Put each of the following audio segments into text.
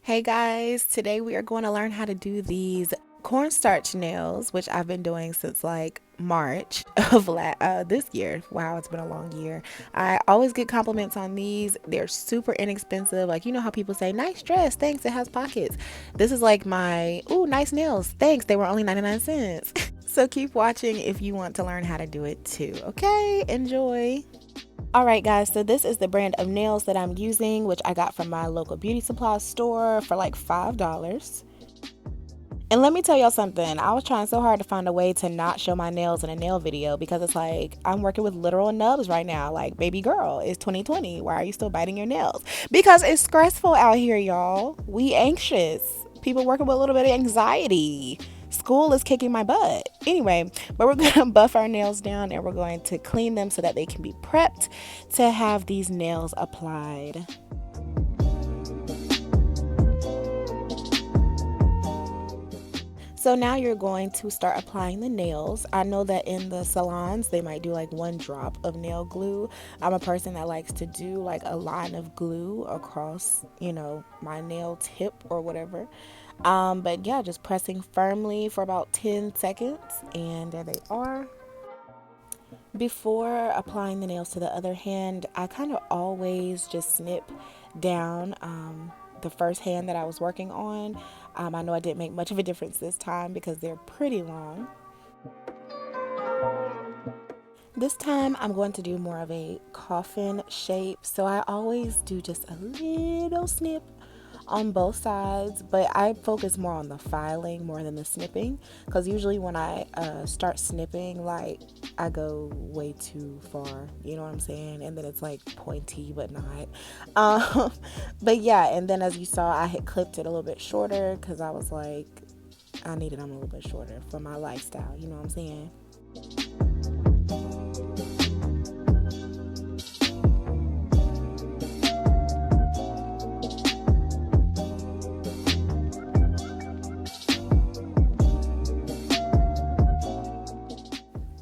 Hey guys, today we are going to learn how to do these cornstarch nails, which I've been doing since like March of this year. Wow, it's been a long year. I always get compliments on these. They're super inexpensive. Like, you know how people say, nice dress, thanks, it has pockets. This is like my, ooh, nice nails, thanks, they were only 99 cents. So keep watching if you want to learn how to do it too. Okay, enjoy. Alright guys, so this is the brand of nails that I'm using, which I got from my local beauty supply store for like $5. And let me tell y'all something, I was trying so hard to find a way to not show my nails in a nail video because it's like I'm working with literal nubs right now. Like, baby girl, it's 2020. Why are you still biting your nails? Because it's stressful out here, y'all. We anxious. People working with a little bit of anxiety. School is kicking my butt. Anyway, but we're going to buff our nails down and we're going to clean them so that they can be prepped to have these nails applied. So now you're going to start applying the nails. I know that in the salons, they might do like one drop of nail glue. I'm a person that likes to do like a line of glue across, my nail tip or whatever. But yeah, just pressing firmly for about 10 seconds and there they are. Before applying the nails to the other hand, I kind of always just snip down the first hand that I was working on. I know I didn't make much of a difference this time because they're pretty long. This time I'm going to do more of a coffin shape, so I always do just a little snip on both sides, but I focus more on the filing more than the snipping, because usually when I start snipping, like, I go way too far, you know what I'm saying, and then it's like pointy but not. But yeah, and then as you saw, I had clipped it a little bit shorter because I was like, I needed them a little bit shorter for my lifestyle, you know what I'm saying.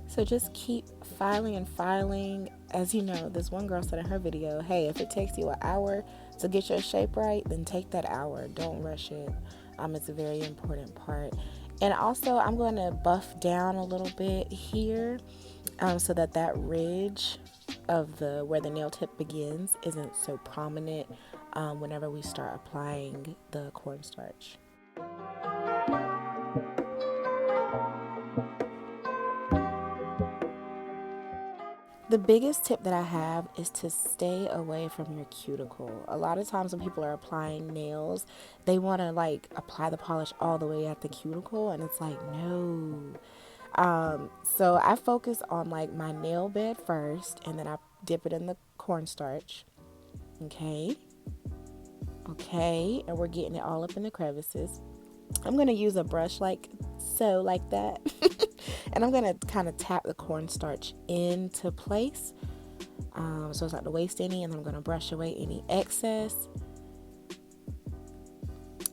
So just keep filing and filing. As you know, this one girl said in her video, hey, if it takes you an hour to get your shape right, then take that hour. Don't rush it. It's a very important part. And also, I'm going to buff down a little bit here so that ridge of where the nail tip begins isn't so prominent whenever we start applying the cornstarch. The biggest tip that I have is to stay away from your cuticle. A lot of times when people are applying nails, they want to like apply the polish all the way at the cuticle, and it's like, no. So I focus on like my nail bed first, and then I dip it in the cornstarch. Okay. Okay, and we're getting it all up in the crevices. I'm going to use a brush like so, like that. And I'm going to kind of tap the cornstarch into place so it's not to waste any. And then I'm going to brush away any excess.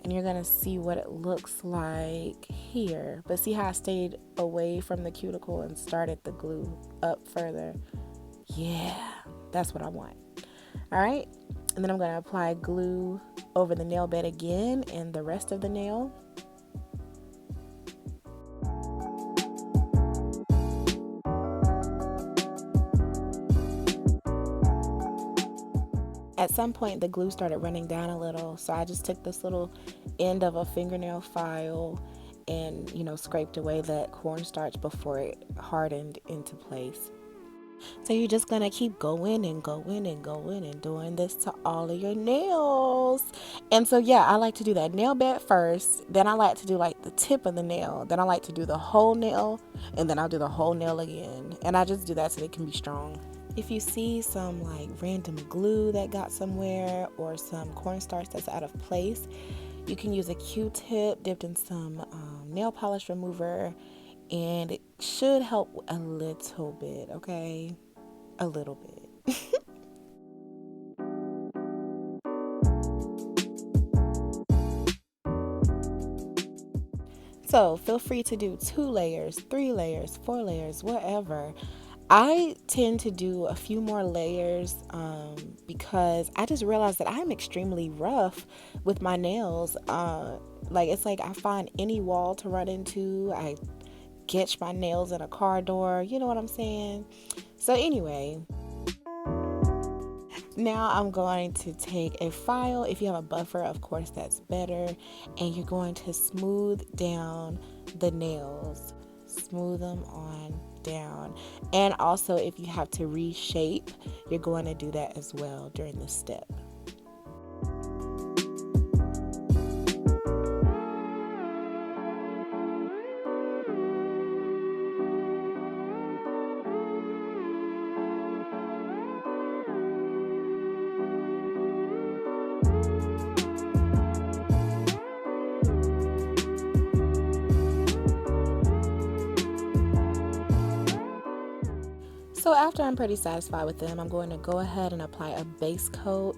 And you're going to see what it looks like here. But see how I stayed away from the cuticle and started the glue up further? Yeah, that's what I want. All right. And then I'm going to apply glue over the nail bed again and the rest of the nail. At some point, the glue started running down a little, so I just took this little end of a fingernail file and, scraped away that cornstarch before it hardened into place. So you're just going to keep going and going and going and doing this to all of your nails. And so, yeah, I like to do that nail bed first. Then I like to do like the tip of the nail. Then I like to do the whole nail. And then I'll do the whole nail again. And I just do that so they can be strong. If you see some like random glue that got somewhere or some cornstarch that's out of place, you can use a Q-tip dipped in some nail polish remover, and it should help a little bit, okay? A little bit. So feel free to do 2 layers, 3 layers, 4 layers, whatever. I tend to do a few more layers because I just realized that I'm extremely rough with my nails. Like it's like I find any wall to run into. I catch my nails in a car door. You know what I'm saying? So anyway, now I'm going to take a file. If you have a buffer, of course, that's better. And you're going to smooth down the nails. Smooth them on down. And also, if you have to reshape, you're going to do that as well during this step. So after I'm pretty satisfied with them, I'm going to go ahead and apply a base coat.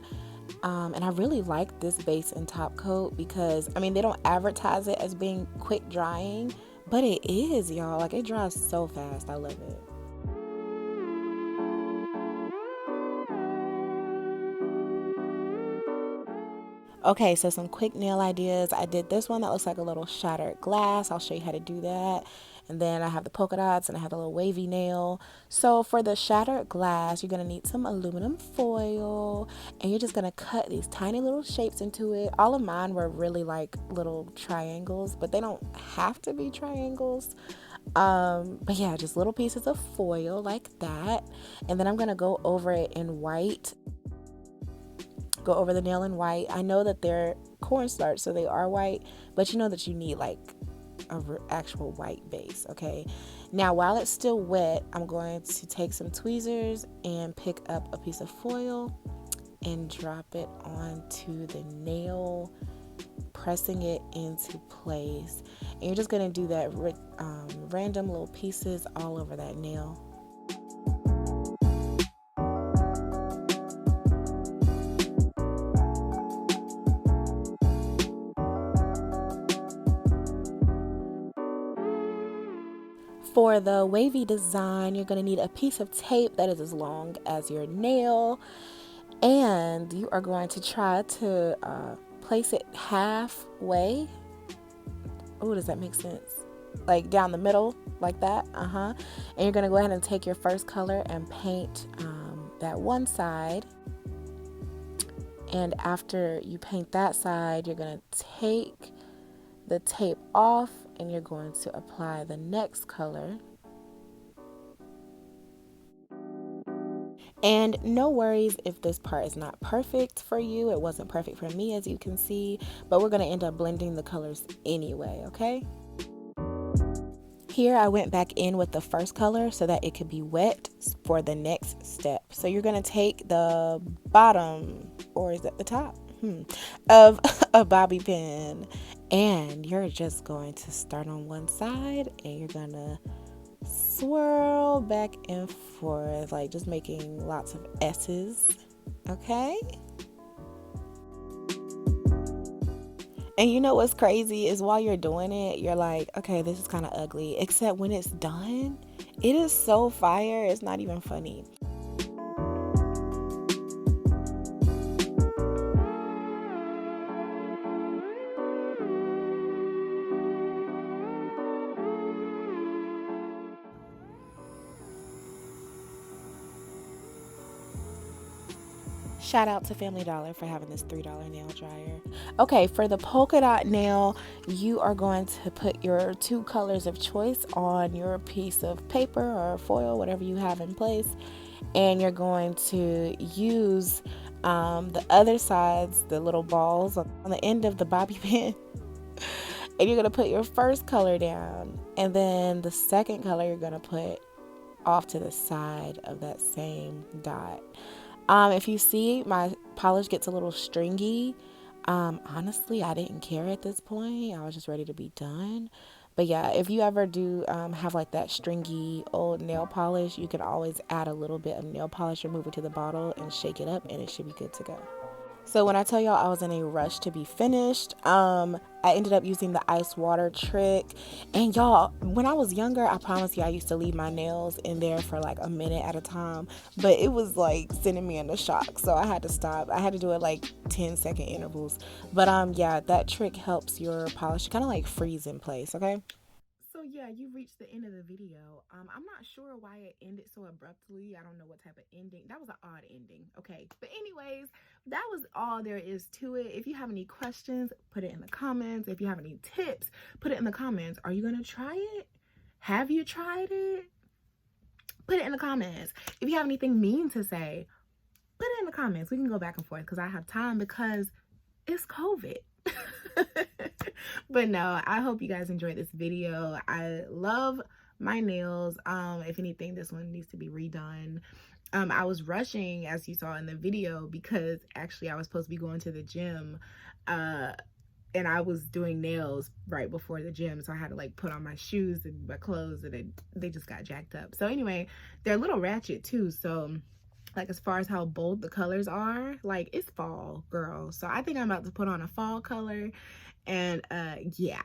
And I really like this base and top coat because, I mean, they don't advertise it as being quick drying, but it is, y'all. Like, it dries so fast. I love it. Okay, so some quick nail ideas. I did this one that looks like a little shattered glass. I'll show you how to do that. And then I have the polka dots and I have the little wavy nail. So for the shattered glass, you're going to need some aluminum foil and you're just going to cut these tiny little shapes into it. All of mine were really like little triangles, but they don't have to be triangles. But yeah, just little pieces of foil like that. And then I'm going to go over it in white. Go over the nail in white. I know that they're cornstarch, so they are white, but you know that you need like a actual white base. Okay, now while it's still wet, I'm going to take some tweezers and pick up a piece of foil and drop it onto the nail, pressing it into place. And you're just going to do that random little pieces all over that nail. For the wavy design, you're going to need a piece of tape that is as long as your nail, and you are going to try to place it halfway. Oh, does that make sense? Like down the middle, like that. And you're going to go ahead and take your first color and paint that one side. And after you paint that side, you're going to take the tape off and you're going to apply the next color. And no worries if this part is not perfect for you. It wasn't perfect for me, as you can see, but we're going to end up blending the colors anyway, okay? Here I went back in with the first color so that it could be wet for the next step. So you're going to take the bottom, or is that the top? Of a bobby pin, and you're just going to start on one side and you're going to swirl back and forth, like just making lots of S's, okay? And you know what's crazy is while you're doing it, you're like, okay, this is kind of ugly, except when it's done, it is so fire, it's not even funny. Shout out to Family Dollar for having this $3 nail dryer. Okay, for the polka dot nail, you are going to put your two colors of choice on your piece of paper or foil, whatever you have in place. And you're going to use the other sides, the little balls on the end of the bobby pin. And you're going to put your first color down. And then the second color you're going to put off to the side of that same dot. If you see my polish gets a little stringy, honestly, I didn't care at this point. I was just ready to be done. But yeah, if you ever do have like that stringy old nail polish, you can always add a little bit of nail polish, remove it to the bottle and shake it up and it should be good to go. So when I tell y'all I was in a rush to be finished, I ended up using the ice water trick. And y'all, when I was younger, I promise you I used to leave my nails in there for like a minute at a time, but it was like sending me into shock. So I had to stop. I had to do it like 10-second intervals. But yeah, that trick helps your polish kind of like freeze in place, okay? So yeah, you reached the end of the video. I'm not sure why it ended so abruptly. I don't know what type of ending. That was an odd ending. Okay. But anyways, that was all there is to it. If you have any questions, put it in the comments. If you have any tips, put it in the comments. Are you going to try it? Have you tried it? Put it in the comments. If you have anything mean to say, put it in the comments. We can go back and forth because I have time because it's COVID. But no, I hope you guys enjoyed this video. I love my nails. If anything, this one needs to be redone. I was rushing, as you saw in the video, because actually I was supposed to be going to the gym, and I was doing nails right before the gym, so I had to like put on my shoes and my clothes, and they just got jacked up. So anyway, they're a little ratchet too, so like as far as how bold the colors are, like it's fall, girl. So I think I'm about to put on a fall color. And yeah,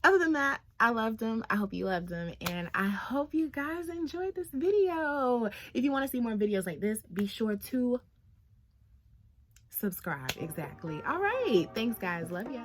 other than that, I loved them. I hope you loved them, and I hope you guys enjoyed this video. If you want to see more videos like this, be sure to subscribe. Exactly. All right, thanks guys, love ya.